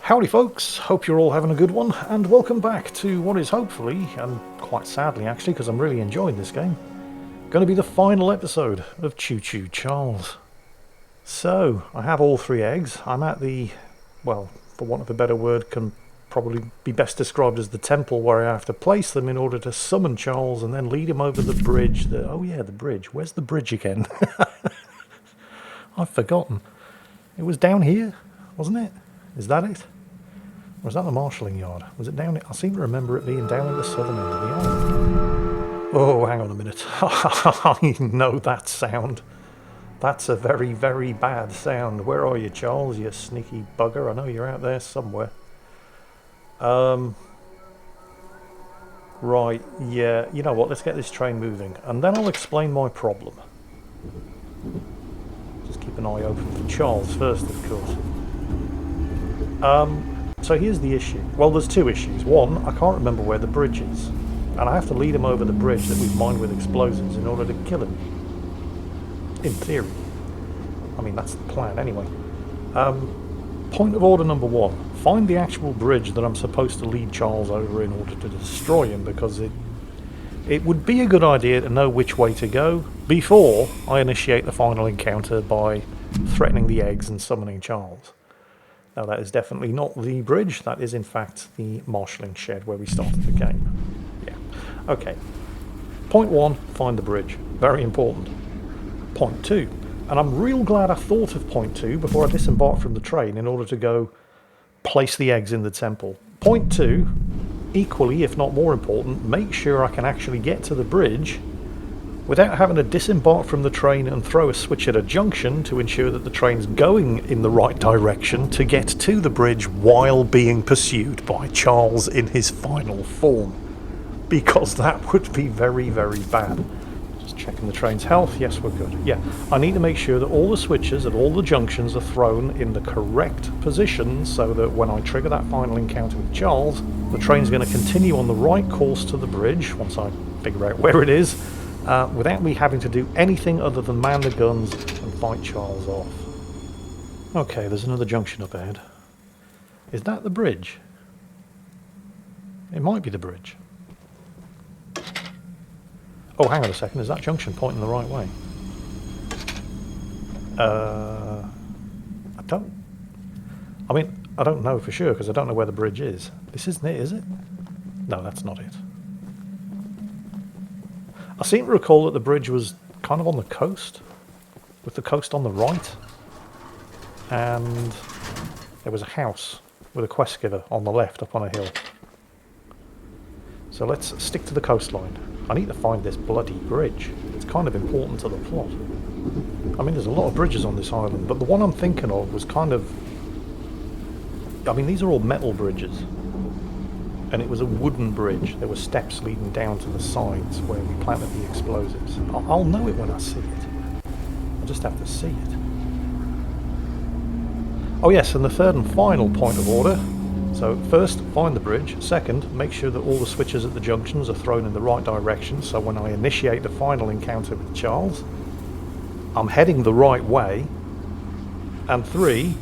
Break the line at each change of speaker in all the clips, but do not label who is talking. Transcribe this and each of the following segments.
Howdy folks, hope you're all having a good one, and welcome back to what is hopefully, and quite sadly actually, because I'm really enjoying this game, going to be the final episode of Choo-Choo Charles. So, I have all 3 eggs. I'm at the, well, for want of a better word, can probably be best described as the temple where I have to place them in order to summon Charles and then lead him over the bridge. Oh yeah, the bridge. Where's the bridge again? I've forgotten. It was down here, wasn't it? Is that it? Or was that the marshalling yard? Was it down? I seem to remember it being down at the southern end of the island. Oh, hang on a minute. I know that sound. That's a very, very bad sound. Where are you, Charles, you sneaky bugger? I know you're out there somewhere. Right, yeah. You know what? Let's get this train moving. And then I'll explain my problem. Just keep an eye open for Charles first, of course. So here's the issue. Well, there's 2 issues. One, I can't remember where the bridge is. And I have to lead him over the bridge that we've mined with explosives in order to kill him. In theory. I mean, that's the plan anyway. Point of order number 1. Find the actual bridge that I'm supposed to lead Charles over in order to destroy him, because it would be a good idea to know which way to go before I initiate the final encounter by threatening the eggs and summoning Charles. Now, that is definitely not the bridge. That is, in fact, the marshalling shed where we started the game. Yeah. Okay. Point 1, find the bridge. Very important. Point 2. And I'm real glad I thought of point 2 before I disembarked from the train in order to go place the eggs in the temple. Point 2, equally, if not more important, make sure I can actually get to the bridge without having to disembark from the train and throw a switch at a junction to ensure that the train's going in the right direction to get to the bridge while being pursued by Charles in his final form. Because that would be very, very bad. Just checking the train's health. Yes, we're good. Yeah, I need to make sure that all the switches at all the junctions are thrown in the correct position so that when I trigger that final encounter with Charles, the train's going to continue on the right course to the bridge once I figure out where it is. Without me having to do anything other than man the guns and fight Charles off. Okay, there's another junction up ahead. Is that the bridge? It might be the bridge. Oh, hang on a second, is that junction pointing the right way? I don't know for sure because I don't know where the bridge is. This isn't it, is it? No, that's not it. I seem to recall that the bridge was kind of on the coast, with the coast on the right, and there was a house with a quest giver on the left up on a hill. So let's stick to the coastline. I need to find this bloody bridge. It's kind of important to the plot. I mean, there's a lot of bridges on this island, but the one I'm thinking of was kind of... I mean, these are all metal bridges. And it was a wooden bridge. There were steps leading down to the sides where we planted the explosives. I'll know it when I see it. I just have to see it. Oh yes, and the third and final point of order. So first, find the bridge. Second, make sure that all the switches at the junctions are thrown in the right direction, so when I initiate the final encounter with Charles, I'm heading the right way. And 3,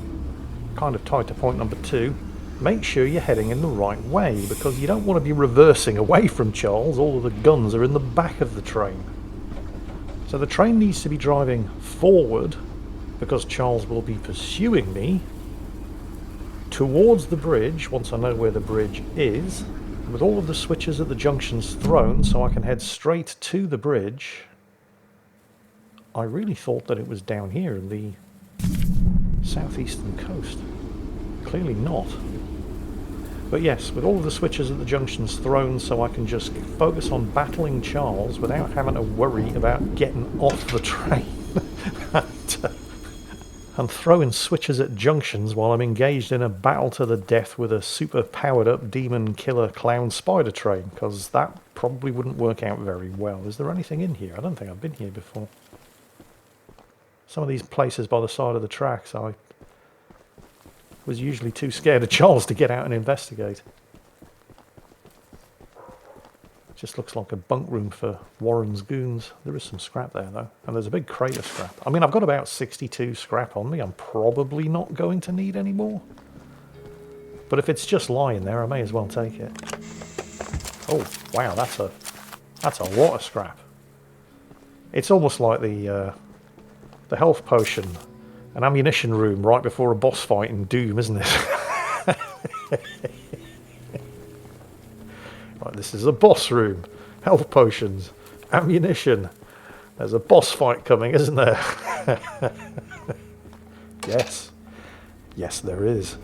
kind of tied to point number 2, make sure you're heading in the right way, because you don't want to be reversing away from Charles. All of the guns are in the back of the train. So the train needs to be driving forward, because Charles will be pursuing me, towards the bridge, once I know where the bridge is, with all of the switches at the junctions thrown so I can head straight to the bridge. I really thought that it was down here in the southeastern coast. Clearly not. But yes, with all of the switches at the junctions thrown so I can just focus on battling Charles without having to worry about getting off the train and throwing switches at junctions while I'm engaged in a battle to the death with a super powered up demon killer clown spider train, because that probably wouldn't work out very well. Is there anything in here? I don't think I've been here before. Some of these places by the side of the tracks I was usually too scared of Charles to get out and investigate. Just looks like a bunk room for Warren's goons. There is some scrap there though, and there's a big crate of scrap. I mean, I've got about 62 scrap on me. I'm probably not going to need any more. But if it's just lying there, I may as well take it. Oh, wow, that's a lot of scrap. It's almost like the health potion and ammunition room right before a boss fight in Doom, isn't it? Right, this is a boss room. Health potions, ammunition. There's a boss fight coming, isn't there? Yes. Yes, there is.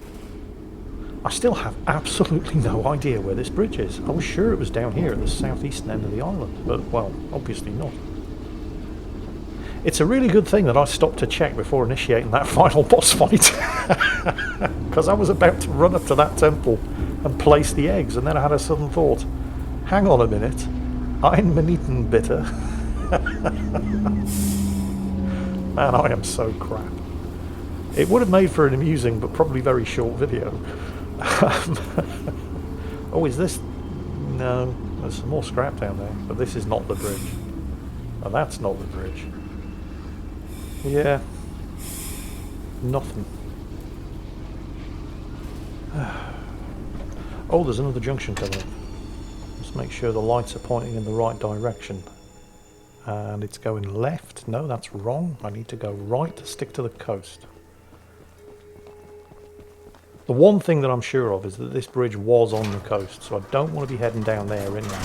I still have absolutely no idea where this bridge is. I was sure it was down here at the southeastern end of the island, but, well, obviously not. It's a really good thing that I stopped to check before initiating that final boss fight. Because I was about to run up to that temple and place the eggs, and then I had a sudden thought, hang on a minute, ein Minuten bitte. Man, I am so crap. It would have made for an amusing but probably very short video. Oh, is this? No, there's some more scrap down there, but this is not the bridge. And that's not the bridge. Yeah. Nothing. Oh, there's another junction coming up. Just make sure the lights are pointing in the right direction. And it's going left. No, that's wrong. I need to go right to stick to the coast. The one thing that I'm sure of is that this bridge was on the coast, so I don't want to be heading down there anyway.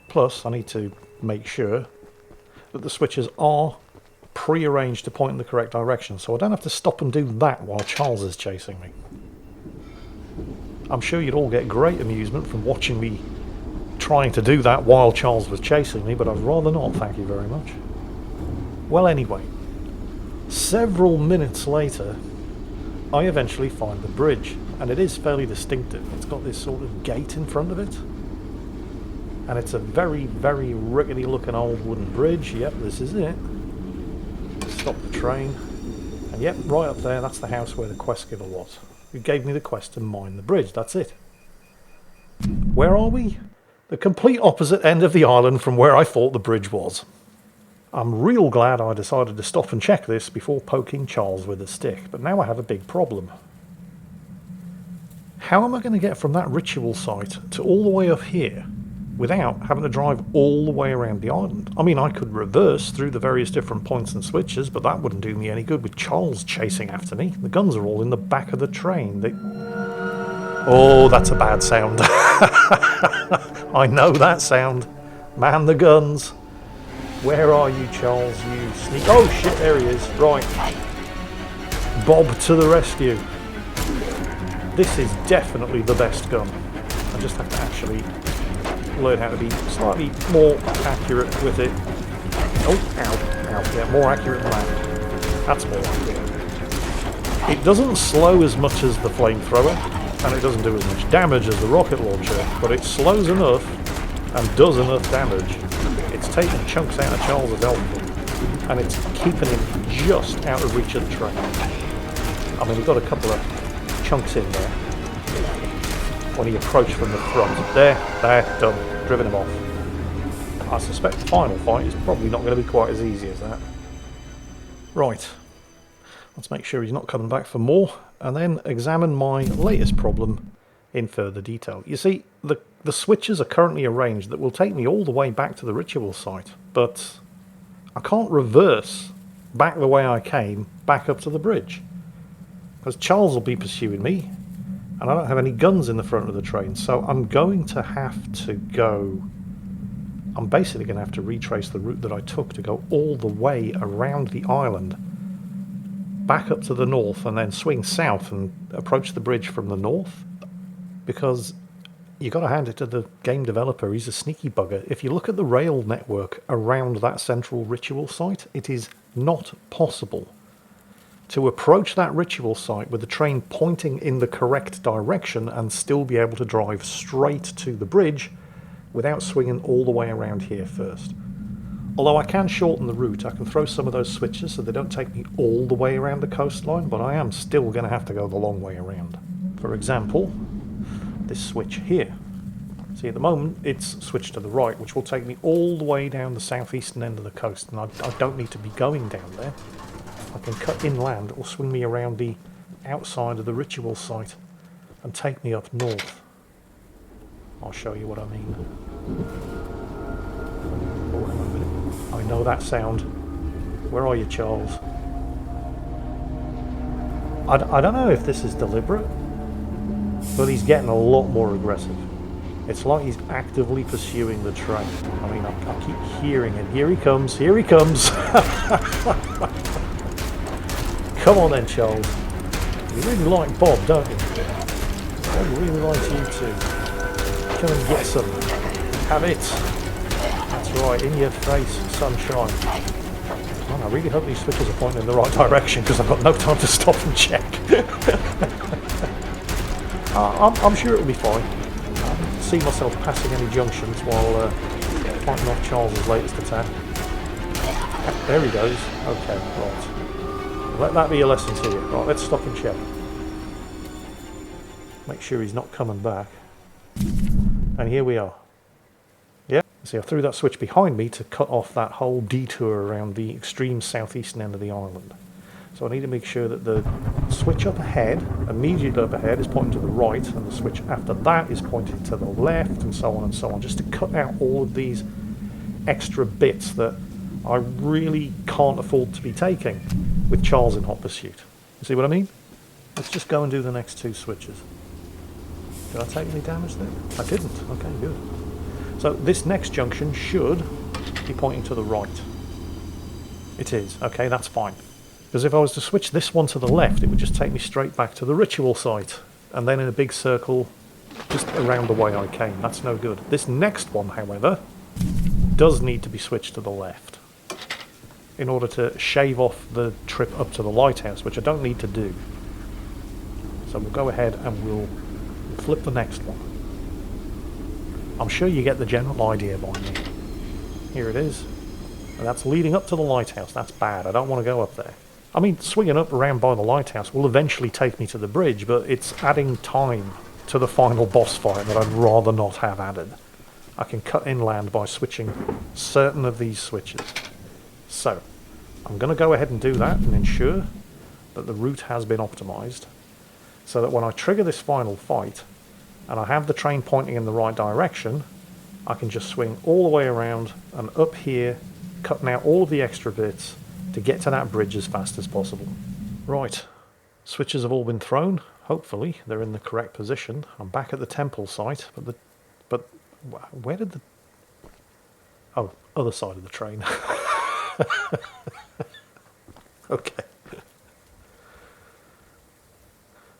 Plus, I need to make sure that the switches are pre-arranged to point in the correct direction, so I don't have to stop and do that while Charles is chasing me. I'm sure you'd all get great amusement from watching me trying to do that while Charles was chasing me, but I'd rather not, thank you very much. Well, anyway, several minutes later, I eventually find the bridge, and it is fairly distinctive. It's got this sort of gate in front of it, and it's a very, very rickety looking old wooden bridge. Yep, this is it. Stop the train, and yep, right up there, that's the house where the quest giver was, who gave me the quest to mine the bridge. That's it. Where are we? The complete opposite end of the island from where I thought the bridge was. I'm real glad I decided to stop and check this before poking Charles with a stick, but now I have a big problem. How am I going to get from that ritual site to all the way up here without having to drive all the way around the island? I mean, I could reverse through the various different points and switches, but that wouldn't do me any good with Charles chasing after me. The guns are all in the back of the train. Oh, that's a bad sound. I know that sound. Man the guns. Where are you, Charles? You sneak... Oh, shit, there he is. Right. Bob to the rescue. This is definitely the best gun. I just have to actually learn how to be slightly more accurate with it. Oh, ow. Ow. Yeah, more accurate than that. That's more accurate. It doesn't slow as much as the flamethrower, and it doesn't do as much damage as the rocket launcher, but it slows enough and does enough damage. It's taking chunks out of Charles' health, and it's keeping him just out of reach of the train. I mean, we've got a couple of chunks in there when he approached from the front. There, done. Driven him off. I suspect the final fight is probably not going to be quite as easy as that. Right. Let's make sure he's not coming back for more, and then examine my latest problem in further detail. You see, the switches are currently arranged that will take me all the way back to the ritual site, but I can't reverse back the way I came back up to the bridge, because Charles will be pursuing me, and I don't have any guns in the front of the train, so I'm going to have to go... I'm basically going to have to retrace the route that I took to go all the way around the island, back up to the north, and then swing south and approach the bridge from the north, because you got to hand it to the game developer, he's a sneaky bugger. If you look at the rail network around that central ritual site, it is not possible to approach that ritual site with the train pointing in the correct direction and still be able to drive straight to the bridge without swinging all the way around here first. Although I can shorten the route, I can throw some of those switches so they don't take me all the way around the coastline, but I am still going to have to go the long way around. For example, this switch here. See, at the moment it's switched to the right, which will take me all the way down the southeastern end of the coast, and I don't need to be going down there. I can cut inland or swing me around the outside of the ritual site and take me up north. I'll show you what I mean. Oh, hang on a minute. I know that sound. Where are you, Charles? I don't know if this is deliberate, but he's getting a lot more aggressive. It's like he's actively pursuing the train. I mean, I keep hearing it. Here he comes, here he comes. Come on then, Charles. You really like Bob, don't you? I really like you too. Come and get some. Have it. That's right, in your face, sunshine. Man, I really hope these switches are pointing in the right direction because I've got no time to stop and check. I'm sure it'll be fine. I see myself passing any junctions while fighting off Charles's latest attack. There he goes. Okay, right. Let that be a lesson to you. Right, let's stop and check. Make sure he's not coming back. And here we are. Yeah, see, I threw that switch behind me to cut off that whole detour around the extreme southeastern end of the island. So I need to make sure that the switch up ahead, immediately up ahead, is pointing to the right, and the switch after that is pointing to the left, and so on, just to cut out all of these extra bits that I really can't afford to be taking with Charles in hot pursuit. You see what I mean? Let's just go and do the next two switches. Did I take any damage there? I didn't. Okay, good. So this next junction should be pointing to the right. It is. Okay, that's fine. Because if I was to switch this one to the left, it would just take me straight back to the ritual site. And then in a big circle, just around the way I came. That's no good. This next one, however, does need to be switched to the left in order to shave off the trip up to the lighthouse, which I don't need to do. So we'll go ahead and we'll flip the next one. I'm sure you get the general idea by now. Here it is. And that's leading up to the lighthouse. That's bad. I don't want to go up there. I mean, swinging up around by the lighthouse will eventually take me to the bridge, but it's adding time to the final boss fight that I'd rather not have added. I can cut inland by switching certain of these switches. So, I'm going to go ahead and do that and ensure that the route has been optimized, so that when I trigger this final fight, and I have the train pointing in the right direction, I can just swing all the way around and up here, cutting out all of the extra bits to get to that bridge as fast as possible. Right, switches have all been thrown. Hopefully they're in the correct position. I'm back at the temple site, but where did the... Oh, other side of the train. Okay.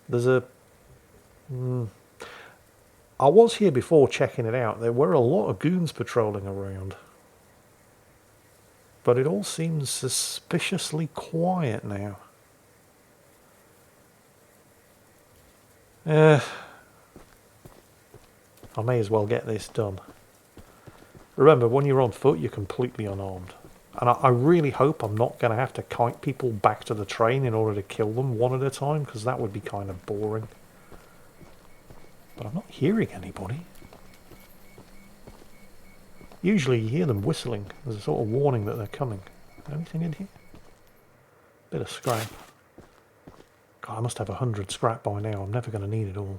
There's a... I was here before checking it out. There were a lot of goons patrolling around. But it all seems suspiciously quiet now. I may as well get this done. Remember, when you're on foot, you're completely unarmed. And I really hope I'm not going to have to kite people back to the train in order to kill them one at a time, because that would be kind of boring. But I'm not hearing anybody. Usually you hear them whistling. There's a sort of warning that they're coming. Anything in here? Bit of scrap. God, I must have 100 scrap by now. I'm never going to need it all.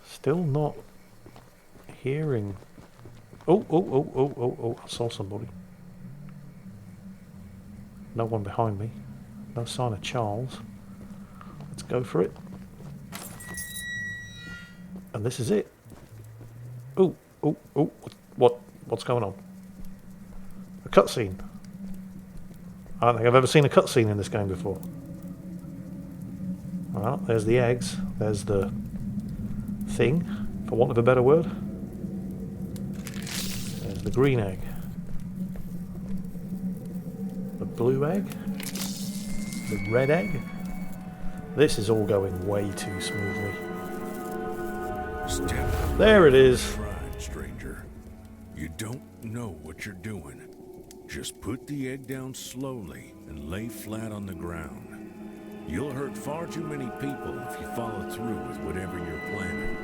Still not hearing. Oh, I saw somebody. No one behind me. No sign of Charles. Let's go for it. And this is it. What's going on? A cutscene. I don't think I've ever seen a cutscene in this game before. Well, there's the eggs. There's the thing, for want of a better word. There's the green egg. The blue egg. The red egg. This is all going way too smoothly. There it is.
Right, stranger. You don't know what you're doing. Just put the egg down slowly and lay flat on the ground. You'll hurt far too many people if you follow through with whatever you're planning.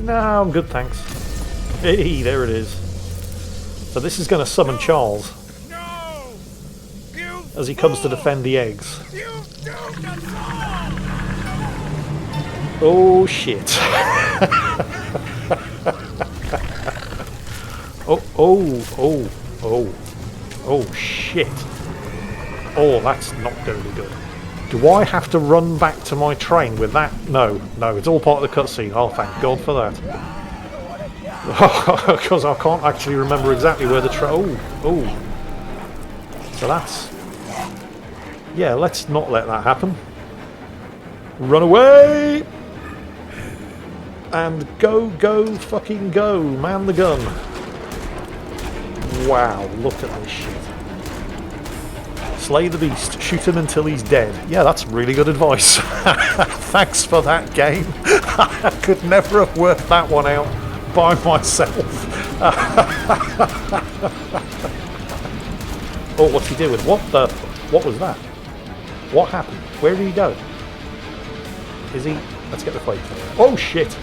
No, I'm good, thanks. Hey, there it is. So this is going to summon Charles.
No! You
as he comes to defend the eggs. Oh shit. Oh shit. Oh, that's not going to be good. Do I have to run back to my train with that? No, it's all part of the cutscene. Oh, thank God for that. Because I can't actually remember exactly where the train... Oh. So that's... Yeah, let's not let that happen. Run away! And go, fucking go. Man the gun. Wow, look at this shit. Slay the beast. Shoot him until he's dead. Yeah, that's really good advice. Thanks for that game. I could never have worked that one out by myself. Oh, what's he doing? What was that? What happened? Where did he go? Is he... Let's get the fight. Oh, shit.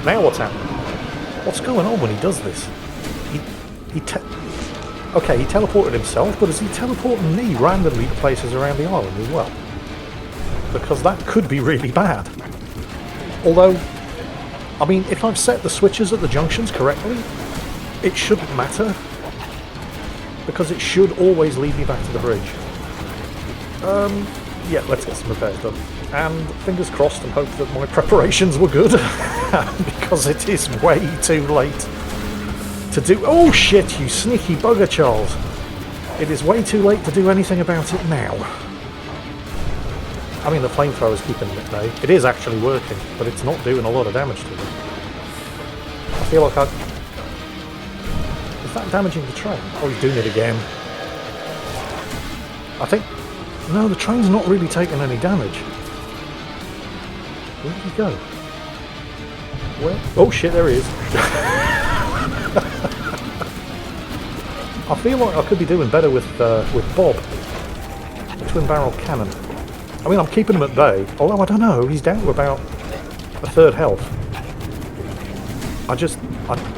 Now what's happening? What's going on when he does this? Okay, he teleported himself, but is he teleporting me randomly to places around the island as well? Because that could be really bad. Although, I mean, if I've set the switches at the junctions correctly, it shouldn't matter. Because it should always lead me back to the bridge. Yeah, let's get some repairs done. And fingers crossed and hope that my preparations were good. Because it is way too late to do... Oh shit, you sneaky bugger, Charles. It is way too late to do anything about it now. I mean, the flamethrower's keeping it at bay. It is actually working, but it's not doing a lot of damage to it. I feel like Is that damaging the train? Oh, he's doing it again. I think... No, the train's not really taking any damage. Where did he go? Where? Oh shit, there he is. I feel like I could be doing better with Bob, the twin barrel cannon. I mean, I'm keeping him at bay, although I don't know, he's down to about a third health.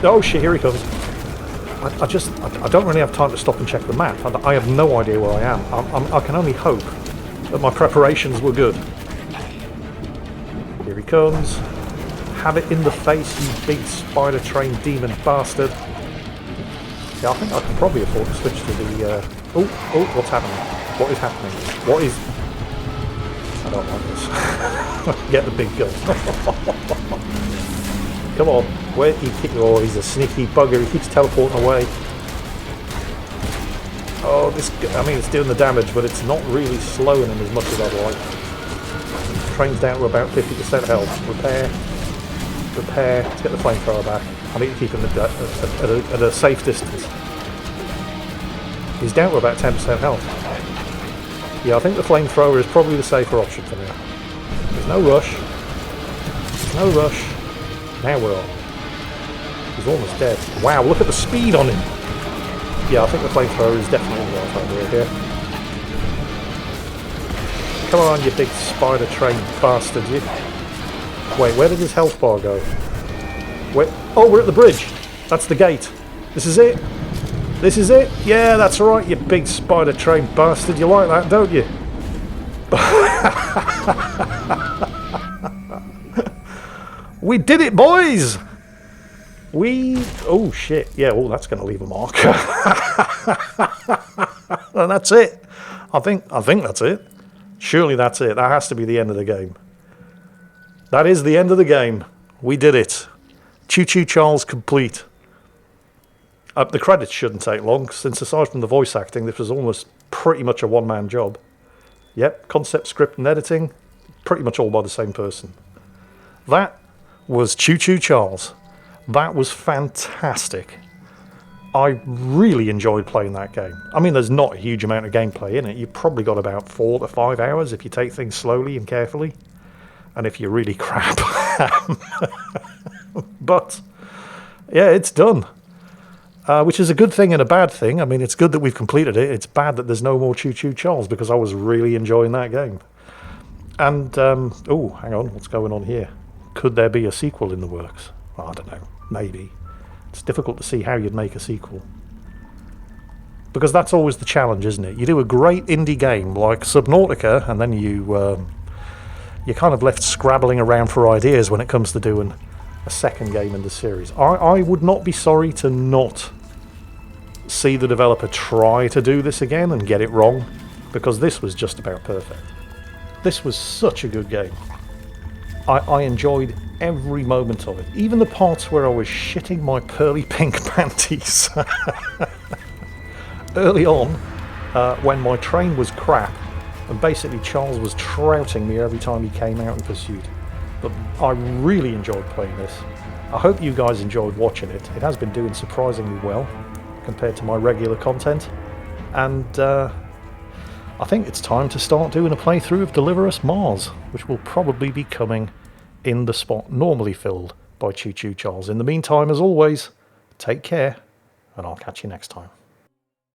Oh shit, here he comes. I don't really have time to stop and check the map. I have no idea where I am. I can only hope that my preparations were good. Here he comes. Have it in the face, you big spider train demon bastard. Yeah, I think I can probably afford to switch to the... Oh, what's happening? What is happening? What is... I don't like this. Get the big gun. Come on, where he keep? Oh, he's a sneaky bugger. He keeps teleporting away. Oh, this. I mean, it's doing the damage, but it's not really slowing him as much as I'd like. Train's down to about 50% health. Repair. Let's get the flamethrower back. I need to keep him at a safe distance. He's down to about 10% health. Yeah, I think the flamethrower is probably the safer option for now. There's no rush. There's no rush. Now we're on. He's almost dead. Wow, look at the speed on him! Yeah, I think the flamethrower is definitely the right idea here. Come on, you big spider train bastard, you. Wait, where did his health bar go? Wait. Oh, we're at the bridge! That's the gate. This is it? This is it? Yeah, that's right, you big spider train bastard. You like that, don't you? We did it, boys! Oh, shit. Yeah, oh, that's going to leave a mark. And that's it. I think that's it. Surely that's it. That has to be the end of the game. That is the end of the game. We did it. Choo-Choo Charles complete. The credits shouldn't take long, since aside from the voice acting, this was almost pretty much a one-man job. Yep, concept, script and editing, pretty much all by the same person. That was Choo-Choo Charles. That was fantastic. I really enjoyed playing that game. I mean, there's not a huge amount of gameplay in it. You've probably got about 4 to 5 hours if you take things slowly and carefully. And if you're really crap. But, yeah, it's done. Which is a good thing and a bad thing. I mean, it's good that we've completed it. It's bad that there's no more Choo-Choo Charles, because I was really enjoying that game. And, oh, hang on, what's going on here? Could there be a sequel in the works? I don't know, maybe. It's difficult to see how you'd make a sequel. Because that's always the challenge, isn't it? You do a great indie game like Subnautica, and then you're kind of left scrabbling around for ideas when it comes to doing a second game in the series. I would not be sorry to not see the developer try to do this again and get it wrong, because this was just about perfect. This was such a good game. I enjoyed every moment of it, even the parts where I was shitting my pearly pink panties. Early on, when my train was crap, and basically Charles was trouting me every time he came out in pursuit. But I really enjoyed playing this. I hope you guys enjoyed watching it. It has been doing surprisingly well compared to my regular content. And I think it's time to start doing a playthrough of Deliver Us Mars, which will probably be coming in the spot normally filled by Choo-Choo Charles. In the meantime, as always, take care, and I'll catch you next time.